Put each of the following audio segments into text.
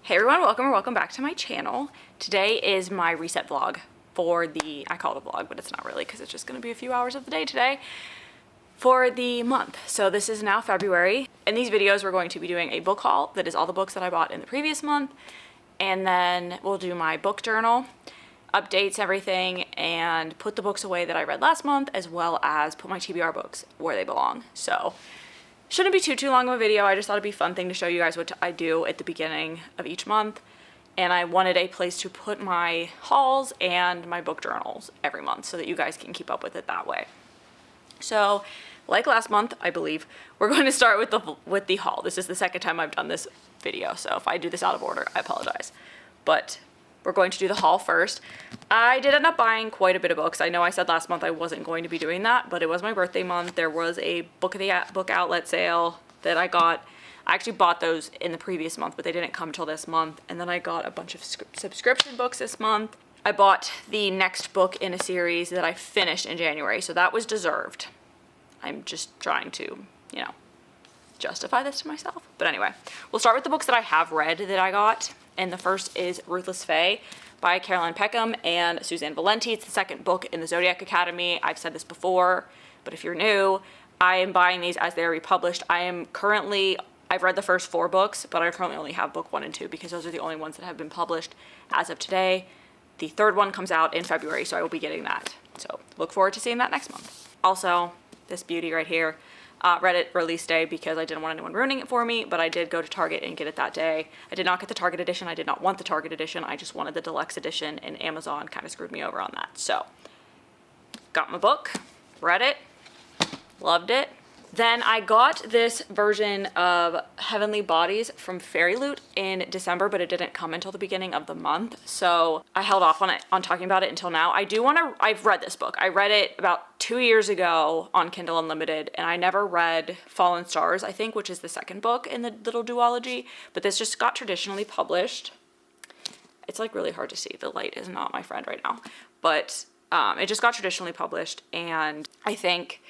Hey everyone, welcome or welcome back to my channel. Today is my reset vlog for I call it a vlog, but it's not really because it's just going to be a few hours of the day today, for the month. So this is now February. In these videos, we're going to be doing a book haul that is all the books that I bought in the previous month, and then we'll do my book journal, updates everything, and put the books away that I read last month, as well as put my TBR books where they belong. So shouldn't be too long of a video. I just thought it'd be a fun thing to show you guys what I do at the beginning of each month. And I wanted a place to put my hauls and my book journals every month so that you guys can keep up with it that way. So like last month, I believe, we're going to start with the haul. This is the second time I've done this video, so if I do this out of order, I apologize. But we're going to do the haul first. I did end up buying quite a bit of books. I know I said last month I wasn't going to be doing that, but it was my birthday month. There was a book outlet sale that I got. I actually bought those in the previous month, but they didn't come till this month. And then I got a bunch of subscription books this month. I bought the next book in a series that I finished in January, so that was deserved. I'm just trying to, justify this to myself. But anyway, we'll start with the books that I have read that I got. And the first is Ruthless Fae by Caroline Peckham and Suzanne Valenti. It's the second book in the Zodiac Academy. I've said this before, but if you're new, I am buying these as they're republished. I've read the first 4 books, but I currently only have book 1 and 2 because those are the only ones that have been published as of today. The third one comes out in February, so I will be getting that. So look forward to seeing that next month. Also, this beauty right here. Read it release day because I didn't want anyone ruining it for me, but I did go to Target and get it that day. I did not get the Target edition. I did not want the Target edition. I just wanted the deluxe edition, and Amazon kind of screwed me over on that. So, got my book, read it, loved it. Then I got this version of Heavenly Bodies from Fairy Loot in December, but it didn't come until the beginning of the month. So I held off on talking about it until now. I've read this book. I read it about 2 years ago on Kindle Unlimited, and I never read Fallen Stars, I think, which is the second book in the little duology, but this just got traditionally published. It's like really hard to see. The light is not my friend right now, but it just got traditionally published, and I think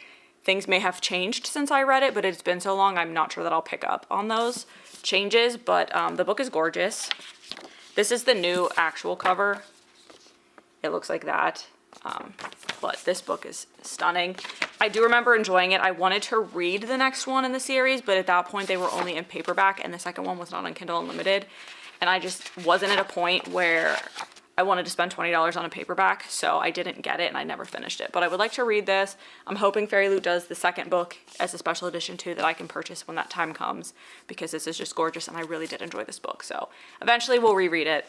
things may have changed since I read it, but it's been so long, I'm not sure that I'll pick up on those changes, but the book is gorgeous. This is the new actual cover. It looks like that, but this book is stunning. I do remember enjoying it. I wanted to read the next one in the series, but at that point they were only in paperback, and the second one was not on Kindle Unlimited, and I just wasn't at a point where I wanted to spend $20 on a paperback, so I didn't get it and I never finished it. But I would like to read this. I'm hoping Fairy Loot does the second book as a special edition too that I can purchase when that time comes, because this is just gorgeous and I really did enjoy this book. So eventually we'll reread it.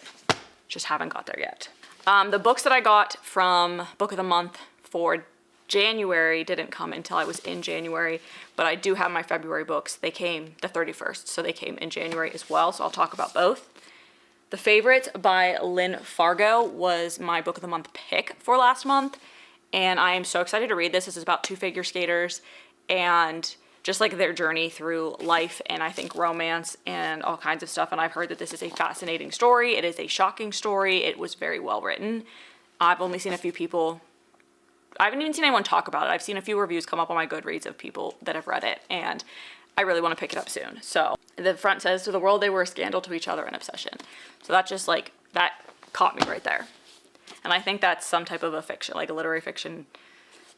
Just haven't got there yet. The books that I got from Book of the Month for January didn't come until I was in January, but I do have my February books. They came the 31st, so they came in January as well, so I'll talk about both. The Favorites by Lynn Fargo was my Book of the Month pick for last month, and I am so excited to read this. This is about 2 figure skaters and just like their journey through life and I think romance and all kinds of stuff, and I've heard that this is a fascinating story. It is a shocking story. It was very well written. I've only seen a few people, I haven't even seen anyone talk about it. I've seen a few reviews come up on my Goodreads of people that have read it, and I really want to pick it up soon. So the front says, "To the world they were a scandal, to each other an obsession." So that just that caught me right there. And I think that's some type of a fiction, like a literary fiction,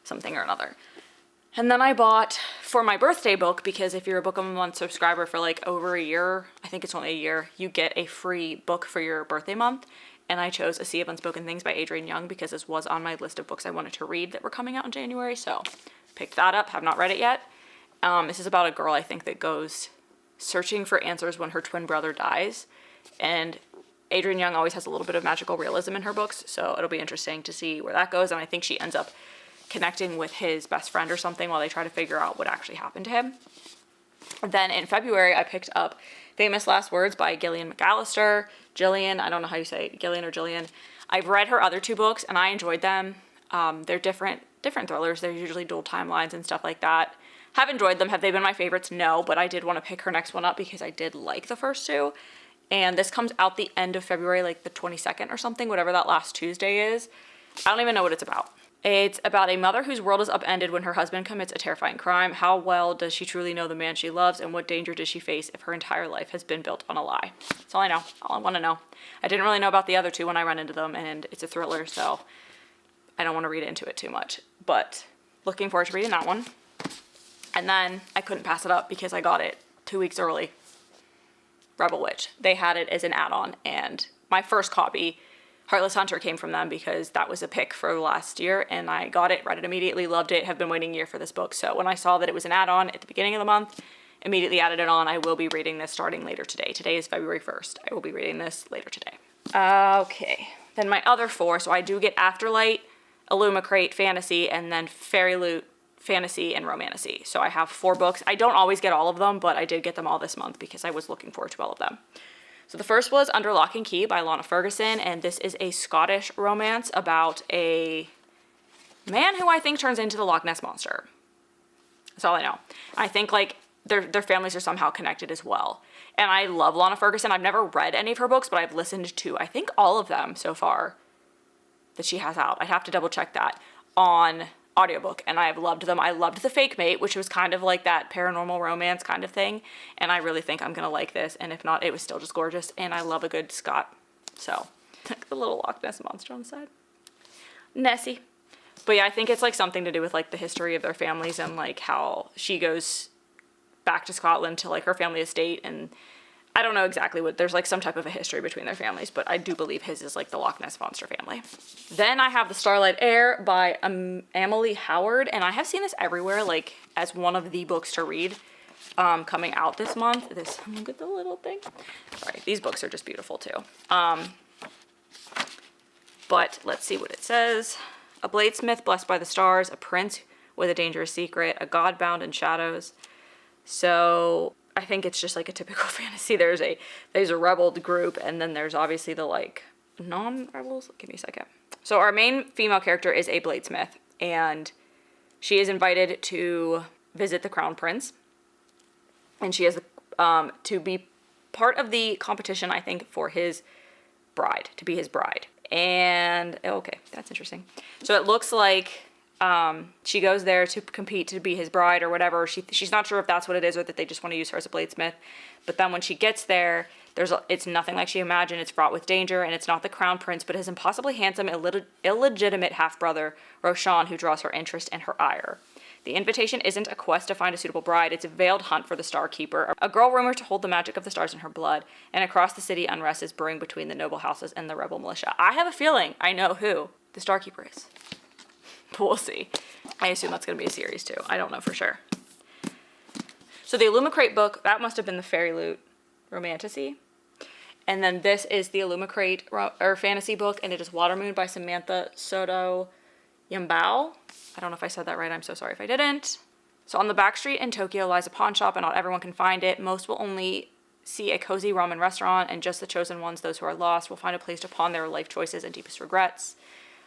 something or another. And then I bought for my birthday book, because if you're a Book of the Month subscriber for over a year, I think it's only a year, you get a free book for your birthday month. And I chose A Sea of Unspoken Things by Adrienne Young because this was on my list of books I wanted to read that were coming out in January. So picked that up, have not read it yet. This is about a girl, I think, that goes searching for answers when her twin brother dies. And Adrienne Young always has a little bit of magical realism in her books, so it'll be interesting to see where that goes. And I think she ends up connecting with his best friend or something while they try to figure out what actually happened to him. Then in February, I picked up Famous Last Words by Gillian McAllister. Gillian, I don't know how you say it, Gillian or Gillian. I've read her other 2 books, and I enjoyed them. They're different thrillers. They're usually dual timelines and stuff like that. Have enjoyed them. Have they been my favorites? No, but I did want to pick her next one up because I did like the first 2. And this comes out the end of February, like the 22nd or something, whatever that last Tuesday is. I don't even know what it's about. It's about a mother whose world is upended when her husband commits a terrifying crime. How well does she truly know the man she loves, and what danger does she face if her entire life has been built on a lie? That's all I know. All I want to know. I didn't really know about the other two when I run into them, and it's a thriller, so I don't want to read into it too much. But looking forward to reading that one. And then I couldn't pass it up because I got it 2 weeks early. Rebel Witch. They had it as an add-on, and my first copy, Heartless Hunter, came from them because that was a pick for last year, and I got it, read it immediately, loved it, have been waiting a year for this book. So when I saw that it was an add-on at the beginning of the month, immediately added it on. I will be reading this starting later today. Today is February 1st. I will be reading this later today. Okay, then my other four, so I do get Afterlight, Illumicrate, Fantasy, and then Fairy Loot, Fantasy, and Romantasy. So I have 4 books. I don't always get all of them, but I did get them all this month because I was looking forward to all of them. So the first was Under Lock and Key by Lana Ferguson, and this is a Scottish romance about a man who I think turns into the Loch Ness Monster. That's all I know. I think like their families are somehow connected as well. And I love Lana Ferguson. I've never read any of her books, but I've listened to, I think, all of them so far that she has out. I'd have to double check that on audiobook, and I've loved them. I loved The Fake Mate, which was kind of like that paranormal romance kind of thing, and I really think I'm gonna like this, and if not, it was still just gorgeous, and I love a good Scot. So, like the little Loch Ness Monster on the side. Nessie. But yeah, I think it's like something to do with like the history of their families and like how she goes back to Scotland to like her family estate, and I don't know exactly what, there's like some type of a history between their families, but I do believe his is like the Loch Ness Monster family. Then I have The Starlight Heir by Emily Howard, and I have seen this everywhere like as one of the books to read coming out this month. Look at the little thing. Sorry, these books are just beautiful too. But let's see what it says. A bladesmith blessed by the stars, a prince with a dangerous secret, a god bound in shadows. So I think it's just like a typical fantasy. There's a rebel group, and then there's obviously the like non-rebels. Give me a second. So our main female character is a bladesmith, and she is invited to visit the crown prince, and she has to be part of the competition, I think, for his bride, to be his bride. And okay, that's interesting. So it looks like she goes there to compete to be his bride or whatever. She's not sure if that's what it is or that they just want to use her as a bladesmith. But then when she gets there, it's nothing like she imagined. It's fraught with danger, and it's not the crown prince, but his impossibly handsome, illegitimate half-brother, Roshan, who draws her interest and her ire. The invitation isn't a quest to find a suitable bride, it's a veiled hunt for the Star Keeper, a girl rumored to hold the magic of the stars in her blood, and across the city unrest is brewing between the noble houses and the rebel militia. I have a feeling I know who the Star Keeper is. But we'll see. I assume that's going to be a series too. I don't know for sure. So the Illumicrate book, that must have been the Fairy Loot Romantasy. And then this is the Illumicrate fantasy book, and it is Watermoon by Samantha Soto Yambao. I don't know if I said that right. I'm so sorry if I didn't. So on the back street in Tokyo lies a pawn shop, and not everyone can find it. Most will only see a cozy ramen restaurant, and just the chosen ones, those who are lost, will find a place to pawn their life choices and deepest regrets.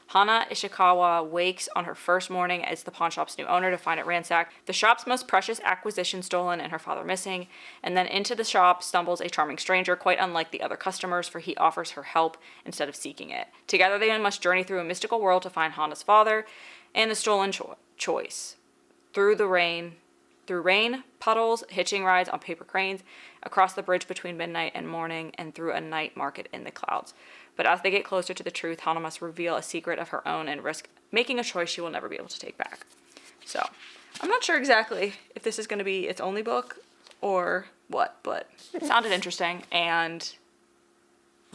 Hana Ishikawa wakes on her first morning as the pawn shop's new owner to find it ransacked, the shop's most precious acquisition stolen, and her father missing. And then into the shop stumbles a charming stranger, quite unlike the other customers, for he offers her help instead of seeking it. Together they must journey through a mystical world to find Hana's father and the stolen choice. Through rain, puddles, hitching rides on paper cranes, across the bridge between midnight and morning, and through a night market in the clouds. But as they get closer to the truth, Hana must reveal a secret of her own and risk making a choice she will never be able to take back. So, I'm not sure exactly if this is going to be its only book or what, but it sounded interesting and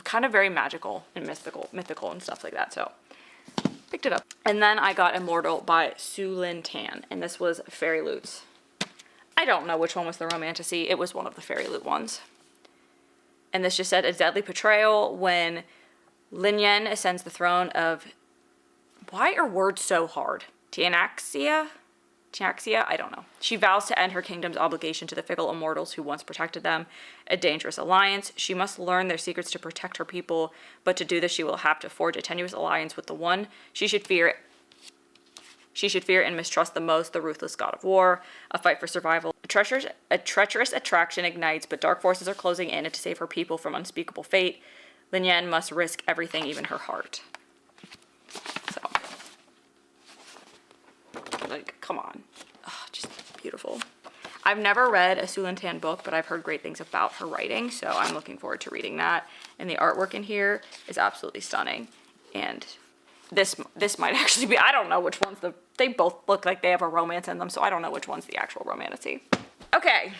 kind of very magical and mythical and stuff like that. So, picked it up. And then I got Immortal by Su Lin Tan, and this was Fairy Loot's. I don't know which one was the Romantasy. It was one of the Fairy Loot ones. And this just said, a deadly betrayal when Lin Yen ascends the throne of, why are words so hard? Tianaxia? I don't know. She vows to end her kingdom's obligation to the fickle immortals who once protected them. A dangerous alliance. She must learn their secrets to protect her people, but to do this she will have to forge a tenuous alliance with the one she should fear and mistrust the most, the ruthless god of war. A fight for survival. A treacherous attraction ignites, but dark forces are closing in, and to save her people from unspeakable fate, Lin Yan must risk everything, even her heart. So, like, come on. Oh, just beautiful. I've never read a Sulan Tan book, but I've heard great things about her writing, so I'm looking forward to reading that. And the artwork in here is absolutely stunning. And this might actually be, I don't know which one's they both look like they have a romance in them, so I don't know which one's the actual romantasy. Okay.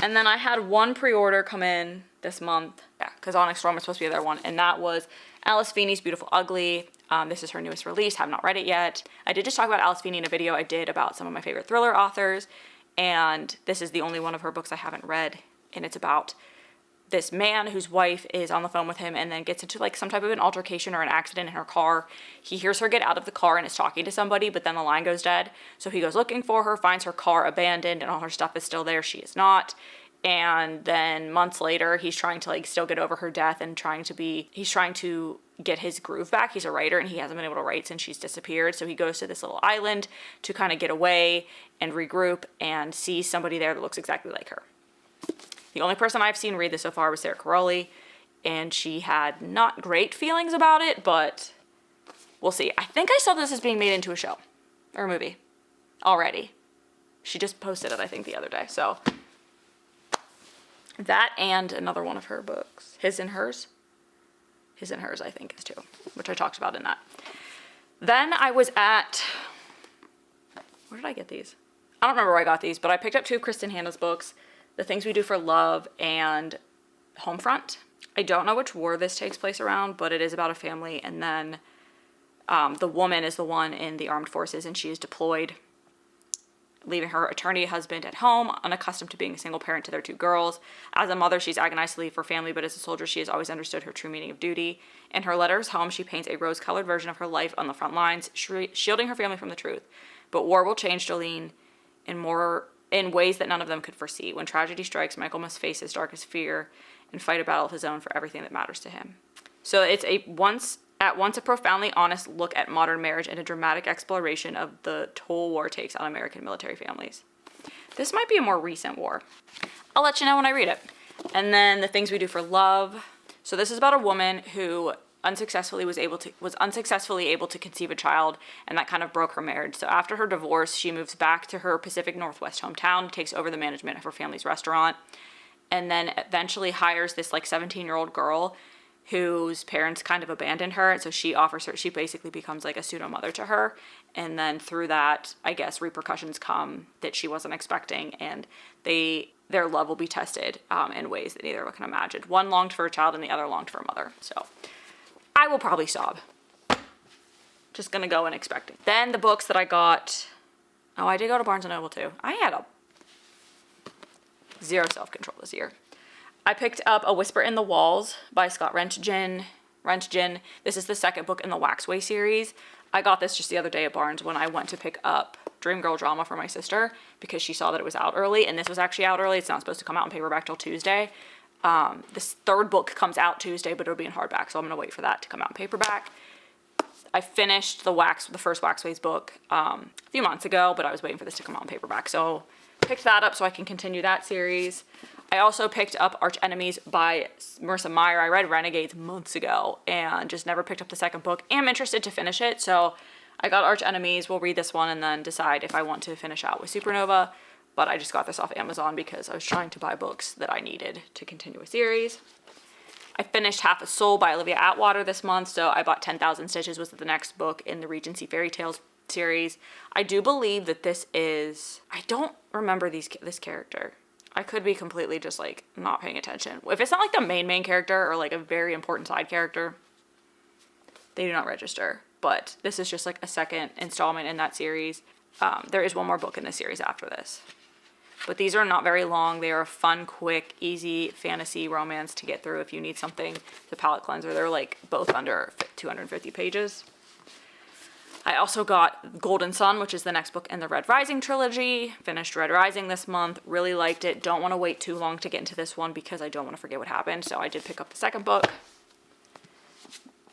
And then I had one pre-order come in this month. Yeah, because Onyx Storm was supposed to be the other one, and that was Alice Feeney's Beautiful Ugly. This is her newest release. Have not read it yet. I did just talk about Alice Feeney in a video I did about some of my favorite thriller authors, and this is the only one of her books I haven't read, and it's about this man whose wife is on the phone with him and then gets into like some type of an altercation or an accident in her car. He hears her get out of the car and is talking to somebody, but then the line goes dead. So he goes looking for her, finds her car abandoned, and all her stuff is still there. She is not. And then months later, he's trying to like still get over her death and he's trying to get his groove back. He's a writer and he hasn't been able to write since she's disappeared. So he goes to this little island to kind of get away and regroup and sees somebody there that looks exactly like her. The only person I've seen read this so far was Sarah Caroli, and she had not great feelings about it, but we'll see. I think I saw this as being made into a show or a movie already. She just posted it, I think, the other day. So that and another one of her books, His and Hers. His and Hers, I think, is too, which I talked about in that. Then I was at, where did I get these? I don't remember where I got these, but I picked up two of Kristen Hanna's books, The Things We Do for Love and Homefront. I don't know which war this takes place around, but it is about a family, and then the woman is the one in the armed forces, and she is deployed, leaving her attorney husband at home, unaccustomed to being a single parent to their two girls. As a mother, she's agonized to leave her family, but as a soldier, she has always understood her true meaning of duty. In her letters home, she paints a rose-colored version of her life on the front lines, shielding her family from the truth. But war will change Jolene in ways that none of them could foresee. When tragedy strikes, Michael must face his darkest fear and fight a battle of his own for everything that matters to him. So it's at once a profoundly honest look at modern marriage and a dramatic exploration of the toll war takes on American military families. This might be a more recent war. I'll let you know when I read it. And then The Things We Do for Love. So this is about a woman who was unsuccessfully able to conceive a child, and that kind of broke her marriage. So after her divorce, she moves back to her Pacific Northwest hometown, takes over the management of her family's restaurant, and then eventually hires this like 17-year-old girl whose parents kind of abandoned her, and so she basically becomes like a pseudo mother to her, and then through that, I guess, repercussions come that she wasn't expecting, and their love will be tested in ways that neither of them can imagine. One longed for a child and the other longed for a mother. So I will probably sob. Just gonna go in expecting. Then the books that I got, I did go to Barnes & Noble too. I had zero self-control this year. I picked up A Whisper in the Walls by Scott Rentgen. This is the second book in the Waxway series. I got this just the other day at Barnes when I went to pick up Dreamgirl Drama for my sister because she saw that it was out early, and this was actually out early. It's not supposed to come out in paperback till Tuesday. This third book comes out Tuesday, but it'll be in hardback, so I'm going to wait for that to come out in paperback. I finished the first Waxways book a few months ago, but I was waiting for this to come out in paperback, so picked that up so I can continue that series. I also picked up Arch Enemies by Marissa Meyer. I read Renegades months ago and just never picked up the second book. I'm interested to finish it, so I got Arch Enemies. We'll read this one and then decide if I want to finish out with Supernova. But I just got this off Amazon because I was trying to buy books that I needed to continue a series. I finished Half a Soul by Olivia Atwater this month, so I bought 10,000 Stitches was the next book in the Regency Fairy Tales series. I do believe that this is, I don't remember this character. I could be completely just like not paying attention. If it's not like the main character or like a very important side character, they do not register. But this is just like a second installment in that series. There is one more book in this series after this. But these are not very long. They are a fun, quick, easy fantasy romance to get through if you need something to palate cleanser. They're like both under 250 pages. I also got Golden Sun, which is the next book in the Red Rising trilogy. Finished Red Rising this month. Really liked it. Don't want to wait too long to get into this one because I don't want to forget what happened. So I did pick up the second book.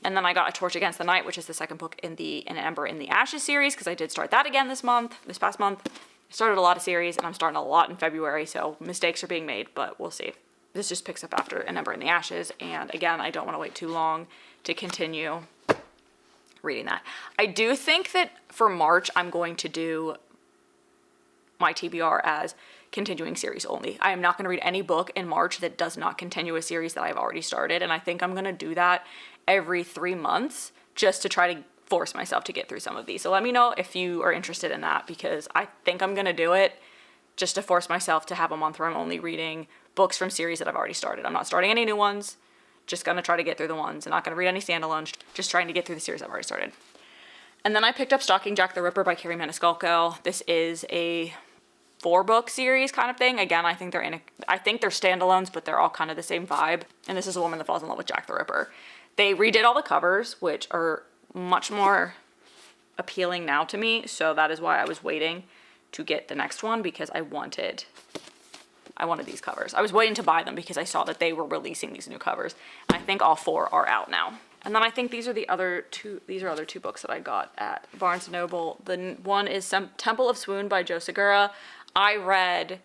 And then I got A Torch Against the Night, which is the second book in An Ember in the Ashes series, because I did start that again this past month. I started a lot of series, and I'm starting a lot in February, so mistakes are being made, but we'll see. This just picks up after An Ember in the Ashes, and again, I don't want to wait too long to continue. reading that. I do think that for March, I'm going to do my TBR as continuing series only. I am not going to read any book in March that does not continue a series that I've already started, and I think I'm going to do that every 3 months just to try to force myself to get through some of these. So let me know if you are interested in that, because I think I'm going to do it just to force myself to have a month where I'm only reading books from series that I've already started. I'm not starting any new ones, just going to try to get through the ones. I'm not going to read any standalones, just trying to get through the series I've already started. And then I picked up Stalking Jack the Ripper by Carrie Maniscalco. This is a 4-book series kind of thing. Again, I think they're standalones, but they're all kind of the same vibe. And this is a woman that falls in love with Jack the Ripper. They redid all the covers, which are much more appealing now to me. So that is why I was waiting to get the next one, because I wanted these covers. I was waiting to buy them because I saw that they were releasing these new covers. And I think all 4 are out now. And then I think these are other two books that I got at Barnes & Noble. The one is Temple of Swoon by Jo Segura. I read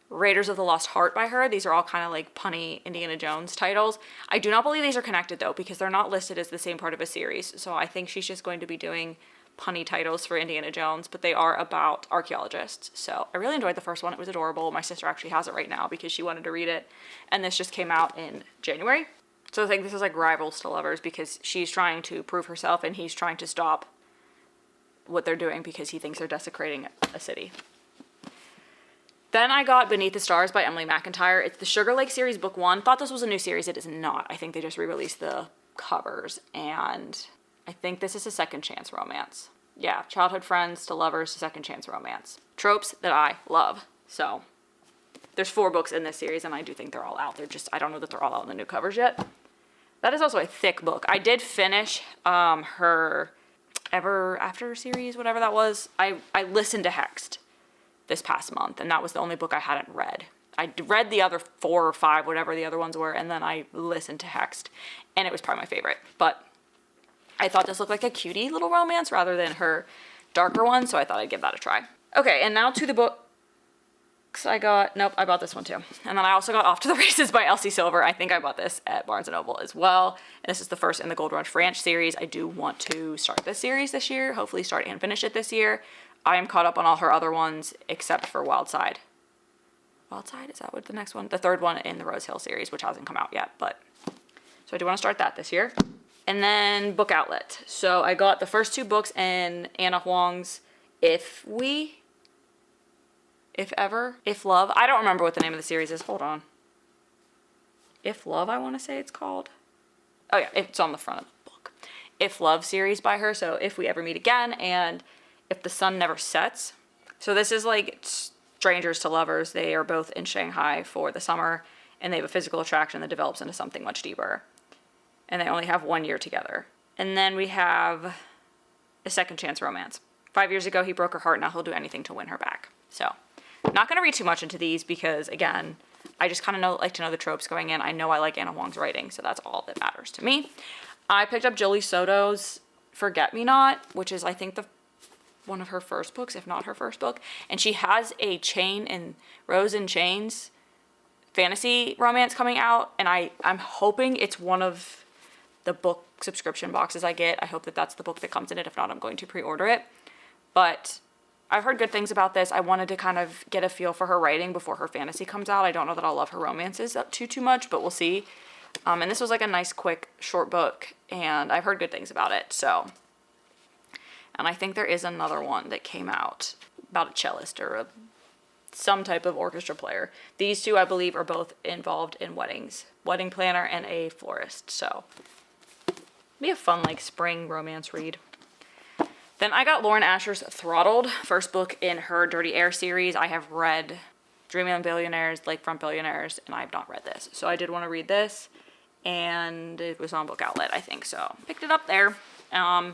Raiders of the Lost Heart by her. These are all kind of like punny Indiana Jones titles. I do not believe these are connected though, because they're not listed as the same part of a series. So I think she's just going to be doing punny titles for Indiana Jones, but they are about archaeologists. So I really enjoyed the first one. It was adorable. My sister actually has it right now because she wanted to read it. And this just came out in January. So I think this is like rivals to lovers, because she's trying to prove herself and he's trying to stop what they're doing because he thinks they're desecrating a city. Then I got Beneath the Stars by Emily McIntyre. It's the Sugar Lake series, book 1. Thought this was a new series. It is not. I think they just re-released the covers, and I think this is a second chance romance. Yeah, childhood friends to lovers to second chance romance. Tropes that I love. So there's 4 books in this series, and I do think they're all out. I don't know that they're all out in the new covers yet. That is also a thick book. I did finish her Ever After series, whatever that was. I listened to Hexed this past month, and that was the only book I hadn't read. I read the other 4 or 5, whatever the other ones were, and then I listened to Hexed, and it was probably my favorite. But I thought this looked like a cutie little romance rather than her darker one, so I thought I'd give that a try. Okay, and now to the books I bought this one too. And then I also got Off to the Races by Elsie Silver. I think I bought this at Barnes & Noble as well. And this is the first in the Gold Rush Ranch series. I do want to start this series this year, hopefully start and finish it this year. I am caught up on all her other ones except for Wildside. Wildside? Is that what the next one? The third one in the Rose Hill series, which hasn't come out yet. So I do want to start that this year. And then Book Outlet. So I got the first 2 books in Anna Huang's If Love. I don't remember what the name of the series is. Hold on. If Love, I want to say it's called. Oh yeah, it's on the front of the book. If Love series by her. So If We Ever Meet Again and If the Sun Never Sets. So this is like strangers to lovers. They are both in Shanghai for the summer, and they have a physical attraction that develops into something much deeper. And they only have 1 year together. And then we have A Second Chance Romance. 5 years ago, he broke her heart. Now he'll do anything to win her back. So not going to read too much into these because, again, I just kind of like to know the tropes going in. I know I like Anna Huang's writing, so that's all that matters to me. I picked up Jolie Soto's Forget Me Not, which is, I think, one of her first books, if not her first book. And she has a Chain and Rose in Chains fantasy romance coming out, and I'm hoping it's one of the book subscription boxes I get. I hope that that's the book that comes in it. If not, I'm going to pre-order it. But I've heard good things about this. I wanted to kind of get a feel for her writing before her fantasy comes out. I don't know that I'll love her romances up too much, but we'll see. And this was like a nice, quick, short book, and I've heard good things about it. So, and I think there is another one that came out about a cellist or some type of orchestra player. These 2, I believe, are both involved in weddings. Wedding planner and a florist. So, be a fun, like, spring romance read. Then I got Lauren Asher's Throttled, first book in her Dirty Air series. I have read Dreamland Billionaires, Lakefront Billionaires, and I have not read this. So I did want to read this, and it was on Book Outlet, I think. So picked it up there.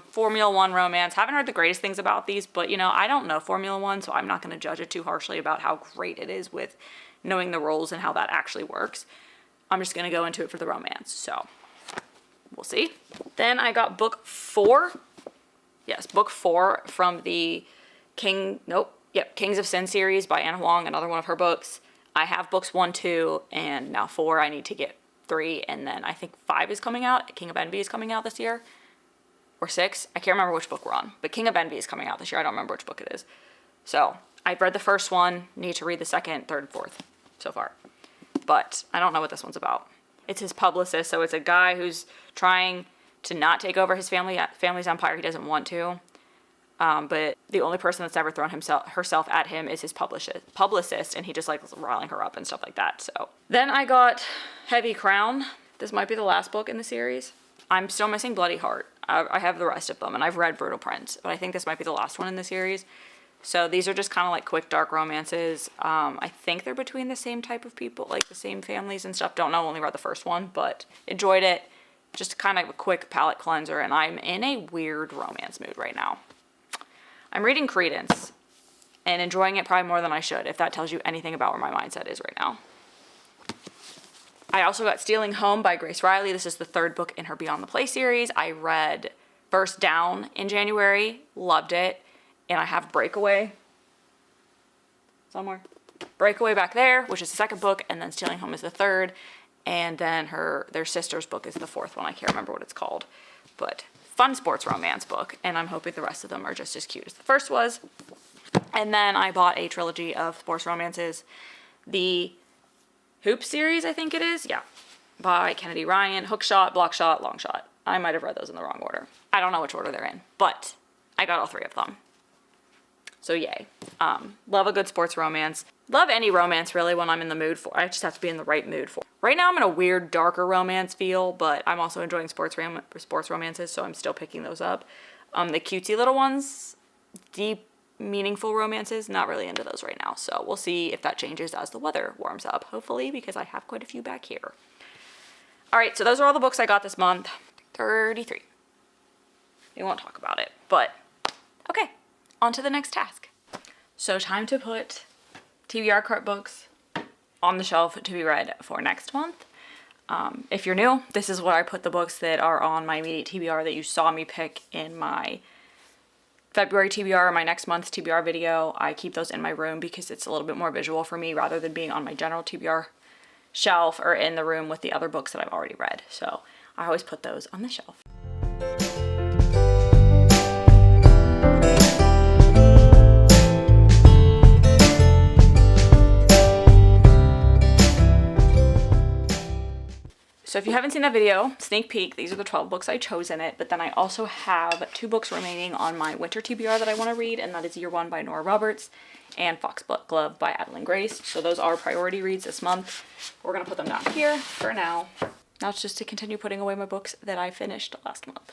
Formula One romance. Haven't heard the greatest things about these, but, I don't know Formula One, so I'm not going to judge it too harshly about how great it is with knowing the rules and how that actually works. I'm just going to go into it for the romance. So we'll see. Then I got book 4. Yes, book 4 from the Kings of Sin series by Anna Huang, another one of her books. I have books 1, 2, and now 4. I need to get 3, and then I think 5 is coming out. King of Envy is coming out this year. or 6. I can't remember which book we're on, but King of Envy is coming out this year. I don't remember which book it is. So I've read the first one, need to read the second, third, fourth so far. But I don't know what this one's about. It's his publicist, so it's a guy who's trying to not take over his family's empire. He doesn't want to. But the only person that's ever thrown herself at him is his publicist, and he just like riling her up and stuff like that. So then I got Heavy Crown. This might be the last book in the series. I'm still missing Bloody Heart. I have the rest of them, and I've read Brutal Prince, but I think this might be the last one in the series. So these are just kind of like quick, dark romances. I think they're between the same type of people, like the same families and stuff. Don't know, only read the first one, but enjoyed it. Just kind of a quick palate cleanser, and I'm in a weird romance mood right now. I'm reading Credence and enjoying it probably more than I should, if that tells you anything about where my mindset is right now. I also got Stealing Home by Grace Riley. This is the 3rd book in her Beyond the Play series. I read First Down in January, loved it. And I have Breakaway somewhere. Breakaway back there, which is the 2nd book, and then Stealing Home is the 3rd. And then their sister's book is the 4th one. I can't remember what it's called. But fun sports romance book, and I'm hoping the rest of them are just as cute as the first was. And then I bought a trilogy of sports romances. The Hoop series, I think it is. Yeah. By Kennedy Ryan. Hookshot, Blockshot, Longshot. I might have read those in the wrong order. I don't know which order they're in, but I got all 3 of them. So yay. Love a good sports romance. Love any romance really when I'm in the mood for. I just have to be in the right mood for. Right now I'm in a weird darker romance feel, but I'm also enjoying sports romances, so I'm still picking those up. The cutesy little ones, deep, meaningful romances, not really into those right now. So we'll see if that changes as the weather warms up, hopefully, because I have quite a few back here. All right, so those are all the books I got this month. 33. We won't talk about it, but okay. On to the next task. So time to put TBR cart books on the shelf to be read for next month. If you're new, this is where I put the books that are on my immediate TBR that you saw me pick in my February TBR or my next month's TBR video. I keep those in my room because it's a little bit more visual for me rather than being on my general TBR shelf or in the room with the other books that I've already read. So I always put those on the shelf. So if you haven't seen that video, sneak peek, these are the 12 books I chose in it, but then I also have 2 books remaining on my winter TBR that I want to read, and that is Year One by Nora Roberts and Foxglove by Adeline Grace. So those are priority reads this month. We're going to put them down here for now. Now it's just to continue putting away my books that I finished last month.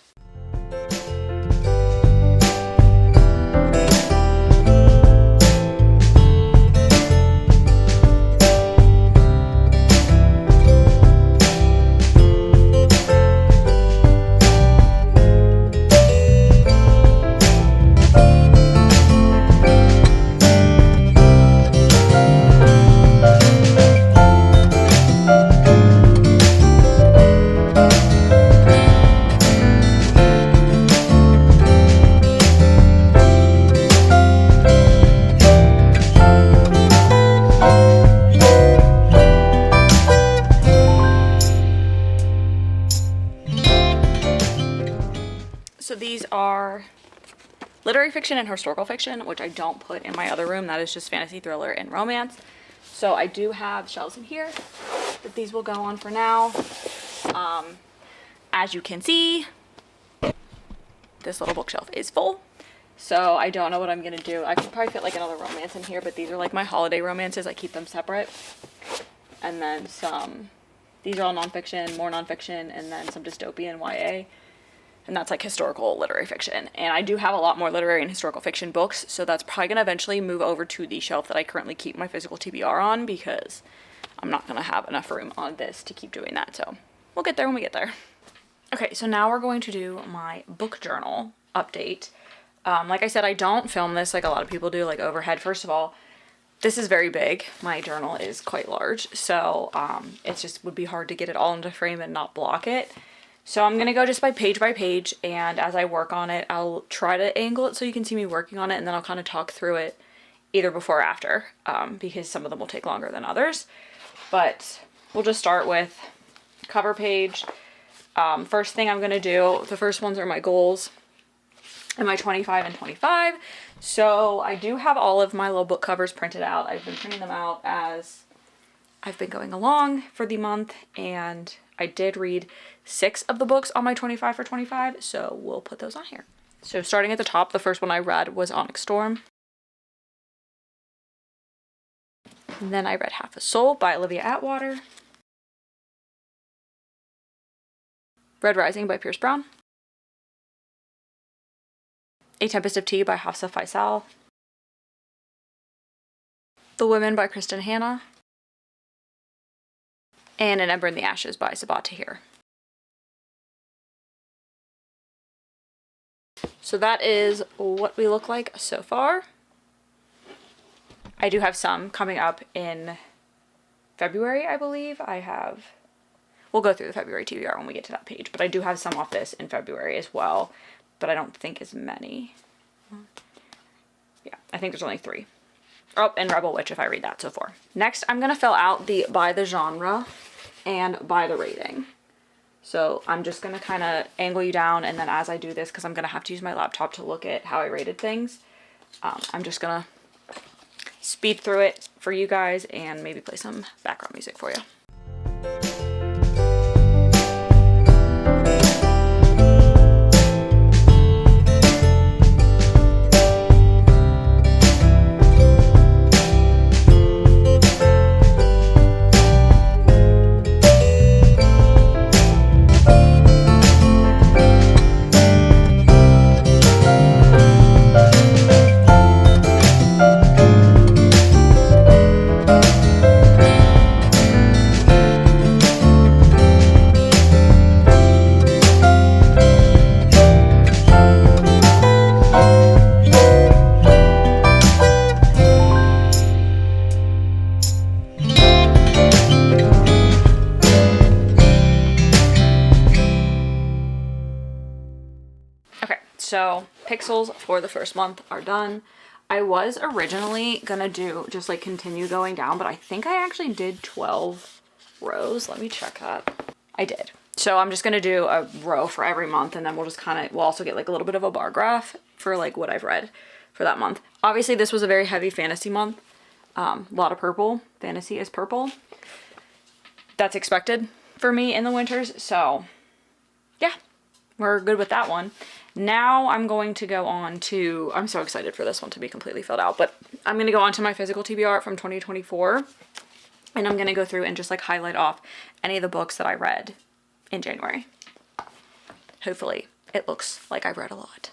So these are literary fiction and historical fiction, which I don't put in my other room. That is just fantasy, thriller, and romance. So I do have shelves in here that these will go on for now. As you can see, this little bookshelf is full. So I don't know what I'm gonna do. I could probably fit like another romance in here, but these are like my holiday romances. I keep them separate. And then some, these are all nonfiction, more nonfiction, and then some dystopian YA. And that's like historical literary fiction. And I do have a lot more literary and historical fiction books, so that's probably gonna eventually move over to the shelf that I currently keep my physical TBR on, because I'm not gonna have enough room on this to keep doing that. So we'll get there when we get there. Okay, so now we're going to do my book journal update. Like I said, I don't film this like a lot of people do, like overhead. First of all, this is very big. My journal is quite large, so it just would be hard to get it all into frame and not block it. So I'm gonna go just by page, and as I work on it, I'll try to angle it so you can see me working on it, and then I'll kind of talk through it either before or after, because some of them will take longer than others. But we'll just start with cover page. First thing I'm going to do, the first ones are my goals and my 25 and 25. So I do have all of my little book covers printed out. I've been printing them out as I've been going along for the month, and I did read 6 of the books on my 25 for 25, so we'll put those on here. So starting at the top, the first one I read was Onyx Storm. And then I read Half a Soul by Olivia Atwater. Red Rising by Pierce Brown. A Tempest of Tea by Hafsa Faisal. The Women by Kristen Hanna. And An Ember in the Ashes by Sabat Tahir. So that is what we look like so far. I do have some coming up in February, I believe. We'll go through the February TBR when we get to that page, but I do have some off this in February as well, but I don't think as many. Yeah, I think there's only 3. Oh, and Rebel Witch if I read that, so 4. Next, I'm going to fill out the by the genre and by the rating. So I'm just going to kind of angle you down, and then as I do this, because I'm going to have to use my laptop to look at how I rated things, I'm just going to speed through it for you guys and maybe play some background music for you. So pixels for the first month are done. I was originally gonna do just like continue going down, but I think I actually did 12 rows. Let me check that. I did. So I'm just gonna do a row for every month, and then we'll just we'll also get like a little bit of a bar graph for like what I've read for that month. Obviously this was a very heavy fantasy month. A lot of purple. Fantasy is purple. That's expected for me in the winters. So yeah, we're good with that one. Now I'm going to go on to, I'm so excited for this one to be completely filled out, but I'm going to go on to my physical TBR from 2024, and I'm going to go through and just like highlight off any of the books that I read in January. Hopefully it looks like I've read a lot.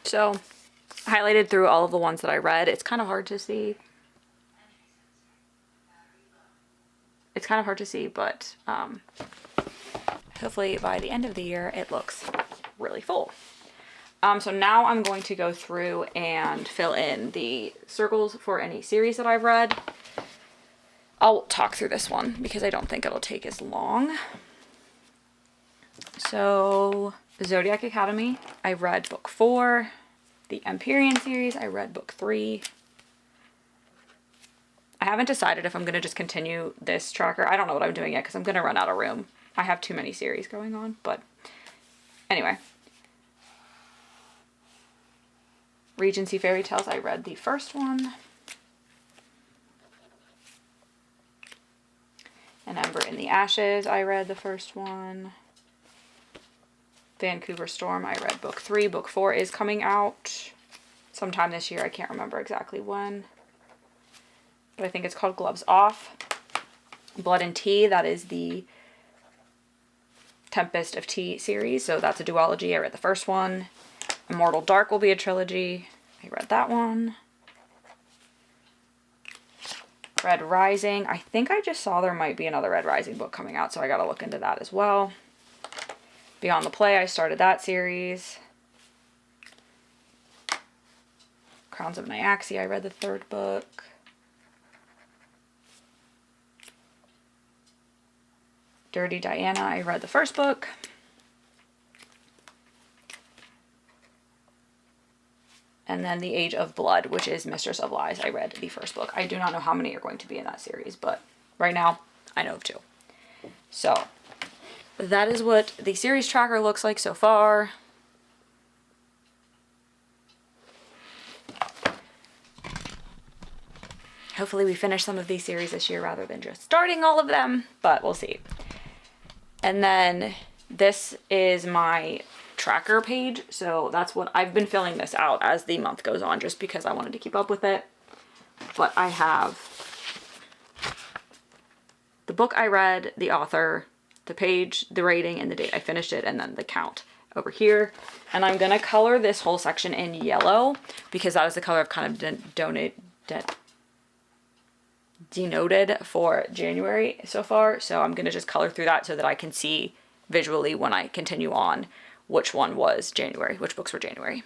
So, highlighted through all of the ones that I read. It's kind of hard to see. But hopefully by the end of the year, it looks really full. So now I'm going to go through and fill in the circles for any series that I've read. I'll talk through this one because I don't think it'll take as long. So, the Zodiac Academy, I read book 4. The Empyrean series, I read book 3. I haven't decided if I'm going to just continue this tracker. I don't know what I'm doing yet because I'm going to run out of room. I have too many series going on, but anyway. Regency Fairy Tales, I read the first one. An Ember in the Ashes, I read the first one. Vancouver Storm, I read book 3. Book 4 is coming out sometime this year. I can't remember exactly when, but I think it's called Gloves Off. Blood and Tea, that is the Tempest of Tea series, so that's a duology. I read the first one. Immortal Dark will be a trilogy. I read that one. Red Rising, I think I just saw there might be another Red Rising book coming out, so I gotta look into that as well. Beyond the Play, I started that series. Crowns of Nyaxia, I read the 3rd book. Dirty Diana, I read the first book. And then The Age of Blood, which is Mistress of Lies. I read the first book. I do not know how many are going to be in that series, but right now I know of 2. So that is what the series tracker looks like so far. Hopefully we finish some of these series this year rather than just starting all of them, but we'll see. And then this is my tracker page, so that's what I've been filling this out as the month goes on just because I wanted to keep up with it. But I have the book I read, the author, the page, the rating, and the date I finished it, and then the count over here. And I'm gonna color this whole section in yellow because that was the color I've kind of denoted for January so far. So I'm gonna just color through that so that I can see visually when I continue on which one was January, which books were January.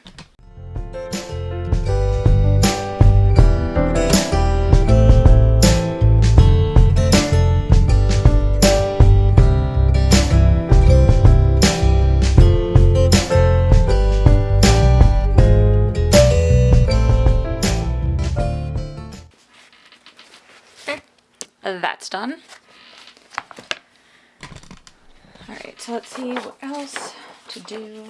Okay, that's done. All right, so let's see what else to do.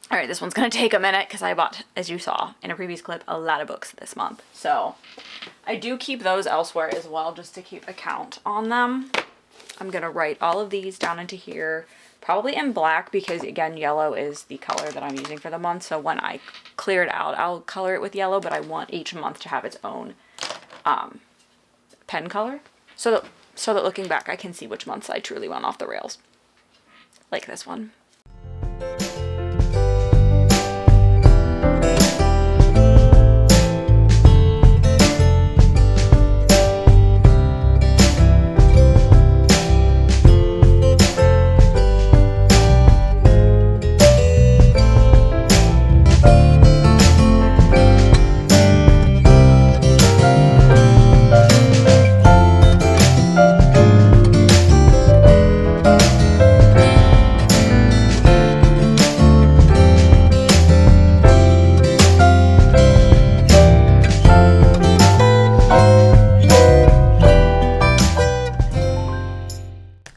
All right, this one's gonna take a minute because I bought, as you saw in a previous clip, a lot of books this month. So I do keep those elsewhere as well just to keep a count on them. I'm gonna write all of these down into here, probably in black because again, yellow is the color that I'm using for the month. So when I clear it out, I'll color it with yellow, but I want each month to have its own pen color. So that looking back, I can see which months I truly went off the rails. Like this one.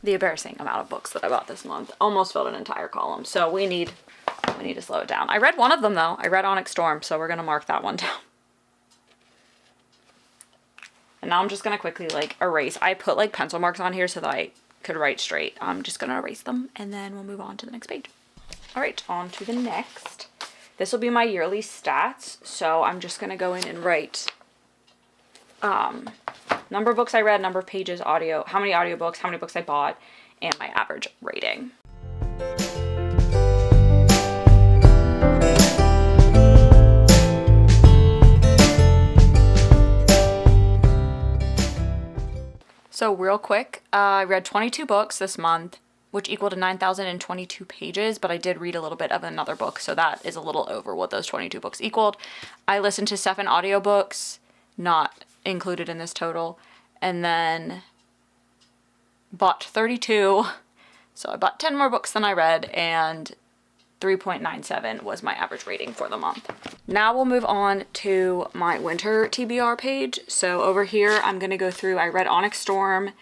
The embarrassing amount of books that I bought this month almost filled an entire column, so we need to slow it down. I read one of them though. I read Onyx Storm, so we're gonna mark that one down. And now I'm just gonna quickly like erase. I put like pencil marks on here so that I could write straight. I'm just gonna erase them and then we'll move on to the next page. All right, on to the next. This will be my yearly stats, so I'm just gonna go in and write number of books I read, number of pages, audio, how many audiobooks, how many books I bought, and my average rating. So real quick, I read 22 books this month, which equal to 9,022 pages, but I did read a little bit of another book, so that is a little over what those 22 books equaled. I listened to 7 audiobooks, not included in this total, and then bought 32, so I bought 10 more books than I read, and 3.97 was my average rating for the month. Now we'll move on to my winter TBR page. So over here, I'm gonna go through, I read Onyx Storm,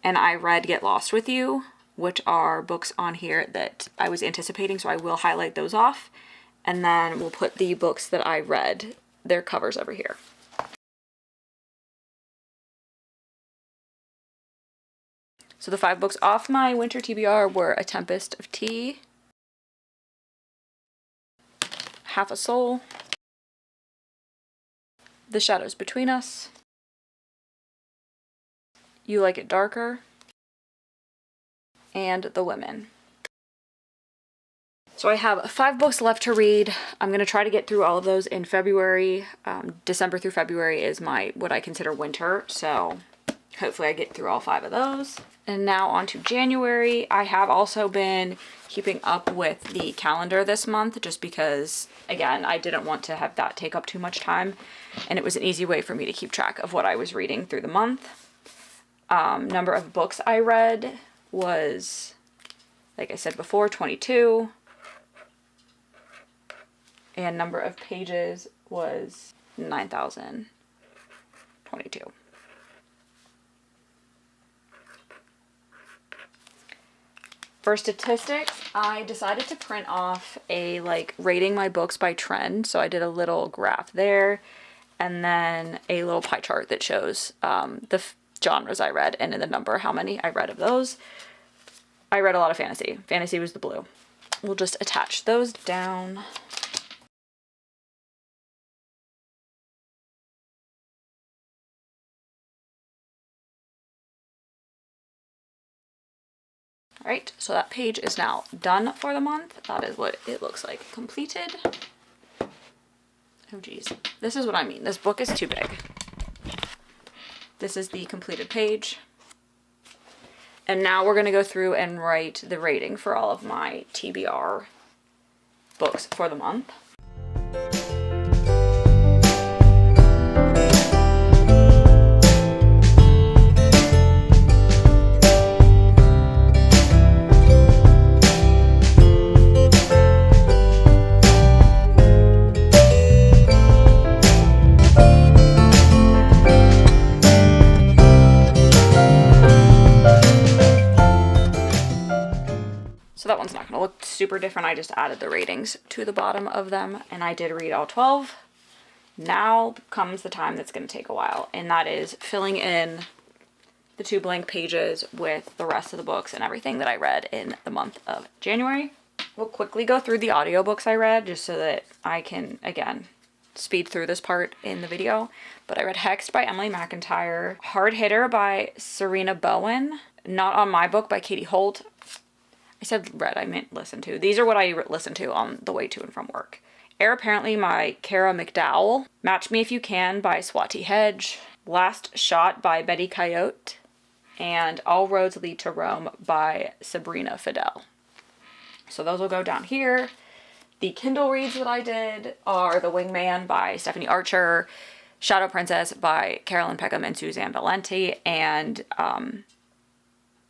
and I read Get Lost With You, which are books on here that I was anticipating, so I will highlight those off, and then we'll put the books that I read, their covers over here. So the 5 books off my winter TBR were A Tempest of Tea, Half a Soul, The Shadows Between Us, You Like It Darker, and The Women. So I have 5 books left to read. I'm going to try to get through all of those in February. December through February is what I consider winter, so hopefully I get through all 5 of those. And now on to January. I have also been keeping up with the calendar this month just because, again, I didn't want to have that take up too much time. And it was an easy way for me to keep track of what I was reading through the month. Number of books I read was, like I said before, 22. And number of pages was 9,022. For statistics, I decided to print off a rating my books by trend. So I did a little graph there and then a little pie chart that shows the genres I read and in the number how many I read of those. I read a lot of fantasy. Fantasy was the blue. We'll just attach those down. All right, so that page is now done for the month. That is what it looks like completed. Oh geez, this is what I mean. This book is too big. This is the completed page. And now we're gonna go through and write the rating for all of my TBR books for the month. So that one's not going to look super different. I just added the ratings to the bottom of them, and I did read all 12. Now comes the time that's going to take a while, and that is filling in the 2 blank pages with the rest of the books and everything that I read in the month of January. We'll quickly go through the audiobooks I read just so that I can, again, speed through this part in the video. But I read Hexed by Emily McIntyre, Hard Hitter by Serena Bowen, Not on My Book by Katie Holt. I said read, I meant listen to. These are what I listened to on the way to and from work. Heir Apparently by Kara McDowell, Match Me If You Can by Swati Hedge, Last Shot by Betty Coyote, and All Roads Lead to Rome by Sabrina Fidel. So those will go down here. The Kindle reads that I did are The Wingman by Stephanie Archer, Shadow Princess by Carolyn Peckham and Suzanne Valenti, and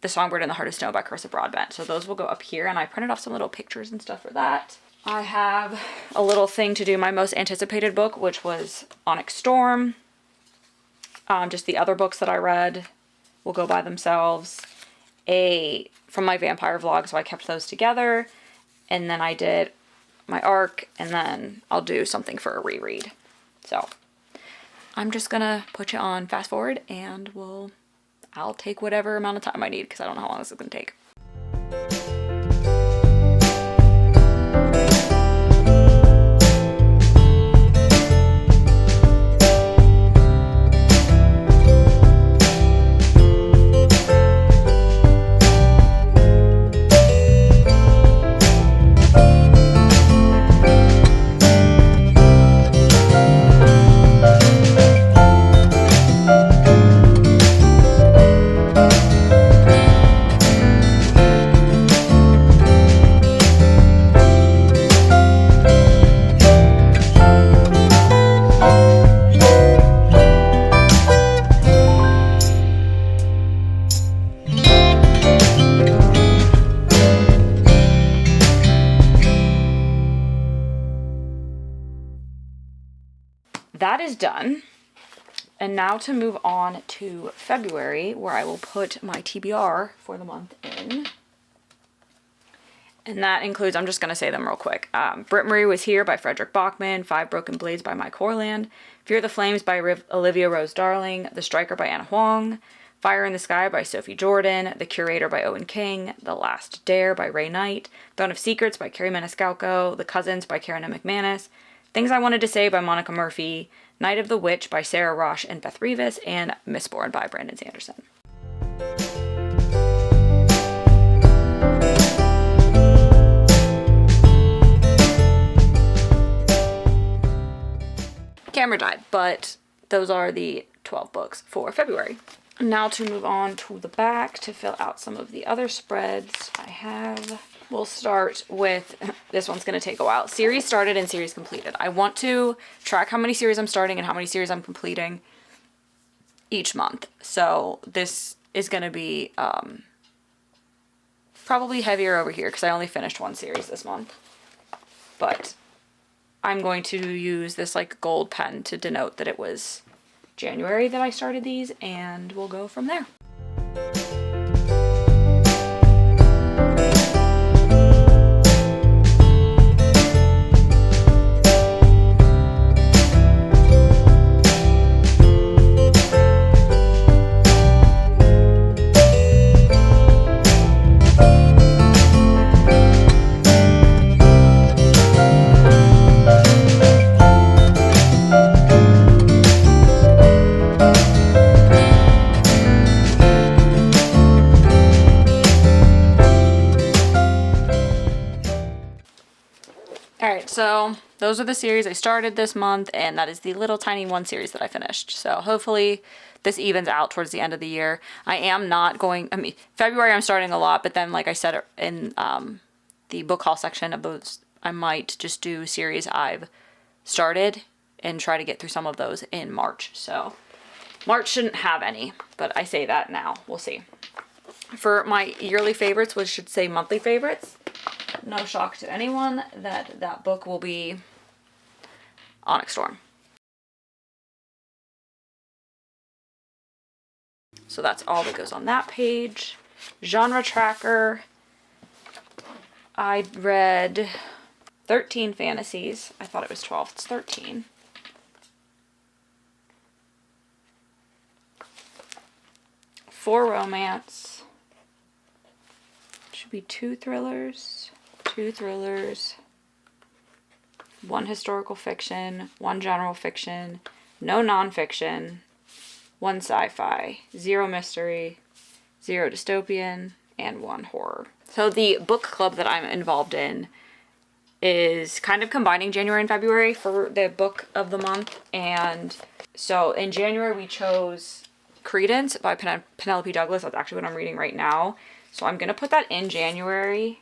The Songbird in the Heart of Snow by Carissa Broadbent. So those will go up here, and I printed off some little pictures and stuff for that. I have a little thing to do my most anticipated book, which was Onyx Storm. Just the other books that I read will go by themselves. From my vampire vlog, so I kept those together. And then I did my arc, and then I'll do something for a reread. So I'm just gonna put you on fast forward, and I'll take whatever amount of time I need because I don't know how long this is gonna take. That is done. And now to move on to February, where I will put my TBR for the month in. And that includes, I'm just going to say them real quick. Britt Marie Was Here by Frederick Bachman, Five Broken Blades by Mike Horland, Fear the Flames by Olivia Rose Darling, The Striker by Anna Huang, Fire in the Sky by Sophie Jordan, The Curator by Owen King, The Last Dare by Ray Knight, Throne of Secrets by Carrie Maniscalco, The Cousins by Karen M. McManus, Things I Wanted to Say by Monica Murphy, Night of the Witch by Sarah Rosh and Beth Rivas, and Mistborn by Brandon Sanderson. Camera died, but those are the 12 books for February. Now to move on to the back to fill out some of the other spreads I have. We'll start with, this one's going to take a while. Series started and series completed. I want to track how many series I'm starting and how many series I'm completing each month. So this is going to be probably heavier over here because I only finished one series this month. But I'm going to use this like gold pen to denote that it was January that I started these, and we'll go from there. Alright, so those are the series I started this month, and that is the little tiny one series that I finished. So hopefully this evens out towards the end of the year. I am not going, February I'm starting a lot, but then like I said in the book haul section of those, I might just do series I've started and try to get through some of those in March. So March shouldn't have any, but I say that now. We'll see. For my yearly favorites, which should say monthly favorites, no shock to anyone that that book will be Onyx Storm. So that's all that goes on that page. Genre tracker. I read 13 fantasies. I thought it was 12. It's 13. Four romance. Should be two thrillers, one historical fiction, one general fiction, no nonfiction, one sci-fi, 0 mystery, 0 dystopian, and 1 horror. So the book club that I'm involved in is kind of combining January and February for the book of the month. And so in January we chose Credence by Penelope Douglas. That's actually what I'm reading right now. So I'm going to put that in January,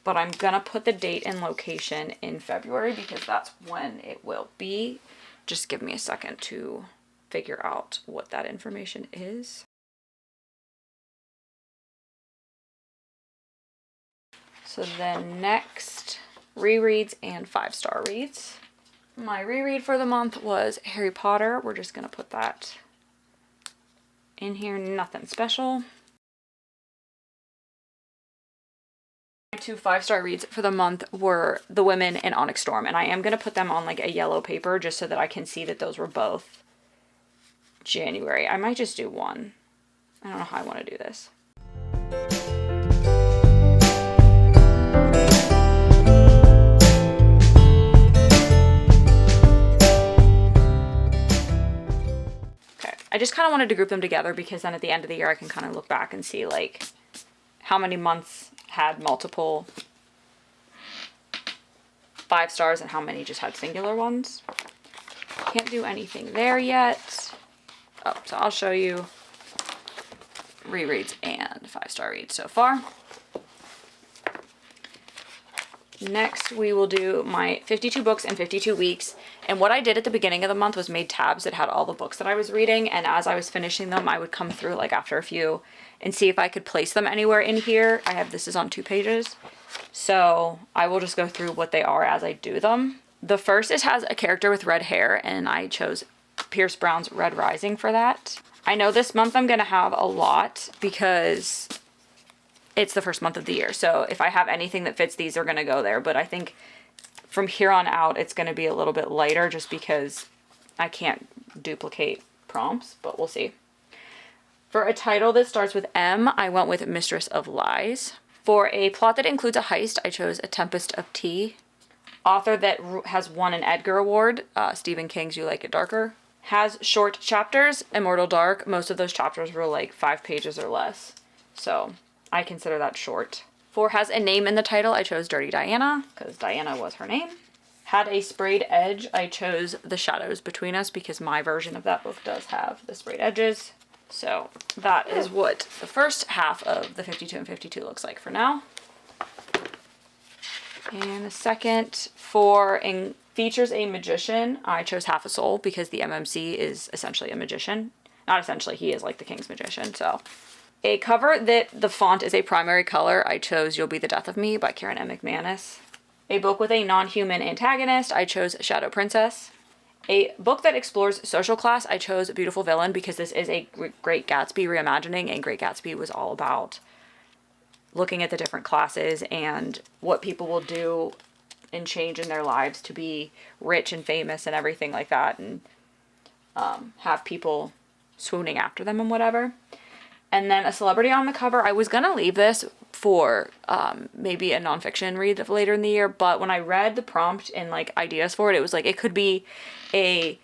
but I'm going to put the date and location in February because that's when it will be. Just give me a second to figure out what that information is. So then next, rereads and 5-star reads. My reread for the month was Harry Potter. We're just going to put that in here, nothing special. My 2 5-star reads for the month were The Women and Onyx Storm, and I am going to put them on like a yellow paper just so that I can see that those were both January. I might just do one. I don't know how I want to do this. Okay, I just kind of wanted to group them together because then at the end of the year I can kind of look back and see like how many months had multiple 5 stars and how many just had singular ones. Can't do anything there yet. Oh, so I'll show you rereads and 5-star reads so far. Next, we will do my 52 books in 52 weeks. And what I did at the beginning of the month was made tabs that had all the books that I was reading. And as I was finishing them, I would come through like after a few and see if I could place them anywhere in here. This is on 2 pages. So I will just go through what they are as I do them. The first, it has a character with red hair, and I chose Pierce Brown's Red Rising for that. I know this month I'm going to have a lot because it's the first month of the year. So if I have anything that fits, these are going to go there. But I think from here on out, it's going to be a little bit lighter just because I can't duplicate prompts, but we'll see. For a title that starts with M, I went with Mistress of Lies. For a plot that includes a heist, I chose A Tempest of Tea. Author that has won an Edgar Award, Stephen King's You Like It Darker. Has short chapters, Immortal Dark. Most of those chapters were like 5 pages or less. So I consider that short. For has a name in the title, I chose Dirty Diana, because Diana was her name. Had a sprayed edge, I chose The Shadows Between Us, because my version of that book does have the sprayed edges. So that is what the first half of the 52 and 52 looks like for now. And the second features a magician. I chose Half a Soul because the MMC is essentially a magician. Not essentially, he is like the king's magician. So A cover that the font is a primary color, I chose You'll Be the Death of Me by Karen M. McManus. A book with a non-human antagonist, I chose Shadow Princess. A book that explores social class, I chose Beautiful Villain because this is a Great Gatsby reimagining, and Great Gatsby was all about looking at the different classes and what people will do and change in their lives to be rich and famous and everything like that, and have people swooning after them and whatever. And then a celebrity on the cover. I was gonna leave this for maybe a nonfiction read later in the year, but when I read the prompt and like ideas for it, it was like it could be a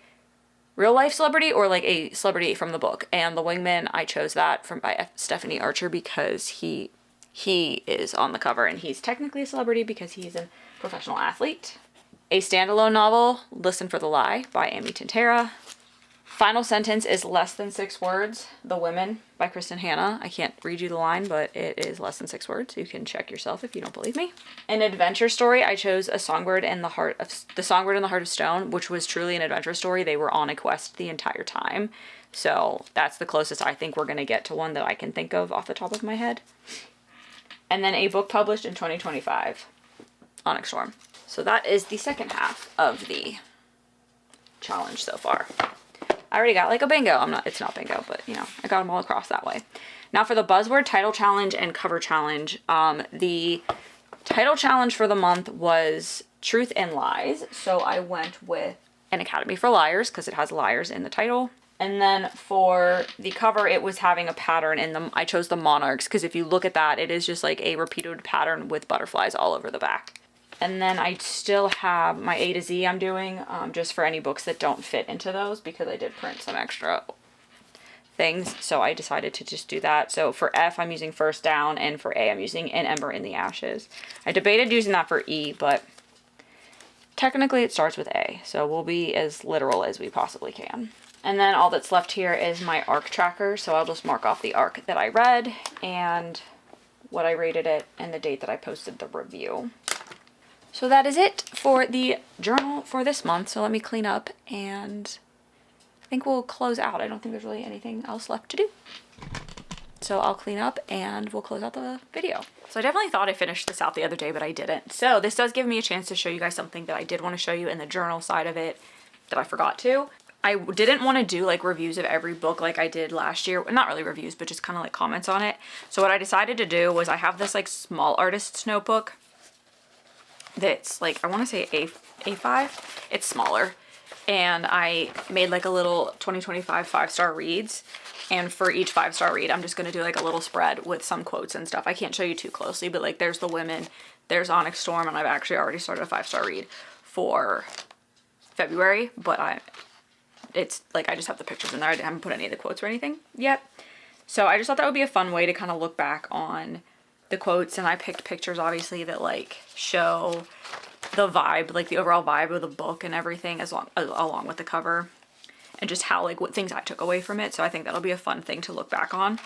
real life celebrity or like a celebrity from the book. And The Wingman, I chose that from by Stephanie Archer because he is on the cover and he's technically a celebrity because he's a professional athlete. A standalone novel, Listen for the Lie by Amy Tintera. Final sentence is less than 6 words, The Women by Kristen Hanna. I can't read you the line, but it is less than 6 words. You can check yourself if you don't believe me. An adventure story, I chose The Songbird in the Heart of Stone, which was truly an adventure story. They were on a quest the entire time. So that's the closest I think we're going to get to one that I can think of off the top of my head. And then a book published in 2025, Onyx Storm. So that is the second half of the challenge so far. I already got like a bingo. It's not bingo, but you know, I got them all across that way. Now for the buzzword title challenge and cover challenge. The title challenge for the month was Truth and Lies. So I went with An Academy for Liars because it has liars in the title. And then for the cover, it was having a pattern in them. I chose the monarchs because if you look at that, it is just like a repeated pattern with butterflies all over the back. And then I still have my A to Z I'm doing, just for any books that don't fit into those because I did print some extra things. So I decided to just do that. So for F, I'm using First Down, and for A, I'm using An Ember in the Ashes. I debated using that for E, but technically it starts with A. So we'll be as literal as we possibly can. And then all that's left here is my arc tracker. So I'll just mark off the arc that I read and what I rated it and the date that I posted the review. So that is it for the journal for this month. So let me clean up and I think we'll close out. I don't think there's really anything else left to do. So I'll clean up and we'll close out the video. So I definitely thought I finished this out the other day, but I didn't. So this does give me a chance to show you guys something that I did want to show you in the journal side of it that I forgot to. I didn't want to do like reviews of every book like I did last year. Not really reviews, but just kind of like comments on it. So what I decided to do was I have this like small artist's notebook that's like, I want to say A5. It's smaller. And I made like a little 2025 5-star reads. And for each 5-star read, I'm just going to do like a little spread with some quotes and stuff. I can't show you too closely, but like there's The Women, there's Onyx Storm, and I've actually already started a 5-star read for February, but it's like I just have the pictures in there. I haven't put any of the quotes or anything yet. So I just thought that would be a fun way to kind of look back on the quotes, and I picked pictures obviously that like show the vibe, like the overall vibe of the book and everything along with the cover, and just how like what things I took away from it. So I think that'll be a fun thing to look back on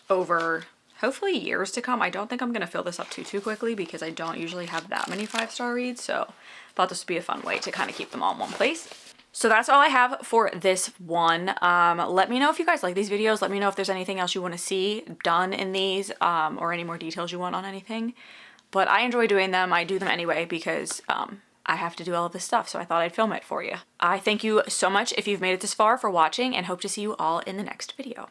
over hopefully years to come. I don't think I'm gonna fill this up too quickly because I don't usually have that many 5-star reads, so I thought this would be a fun way to kind of keep them all in one place. So that's all I have for this one. Let me know if you guys like these videos. Let me know if there's anything else you want to see done in these, or any more details you want on anything. But I enjoy doing them. I do them anyway because I have to do all of this stuff, so I thought I'd film it for you. I thank you so much if you've made it this far for watching, and hope to see you all in the next video.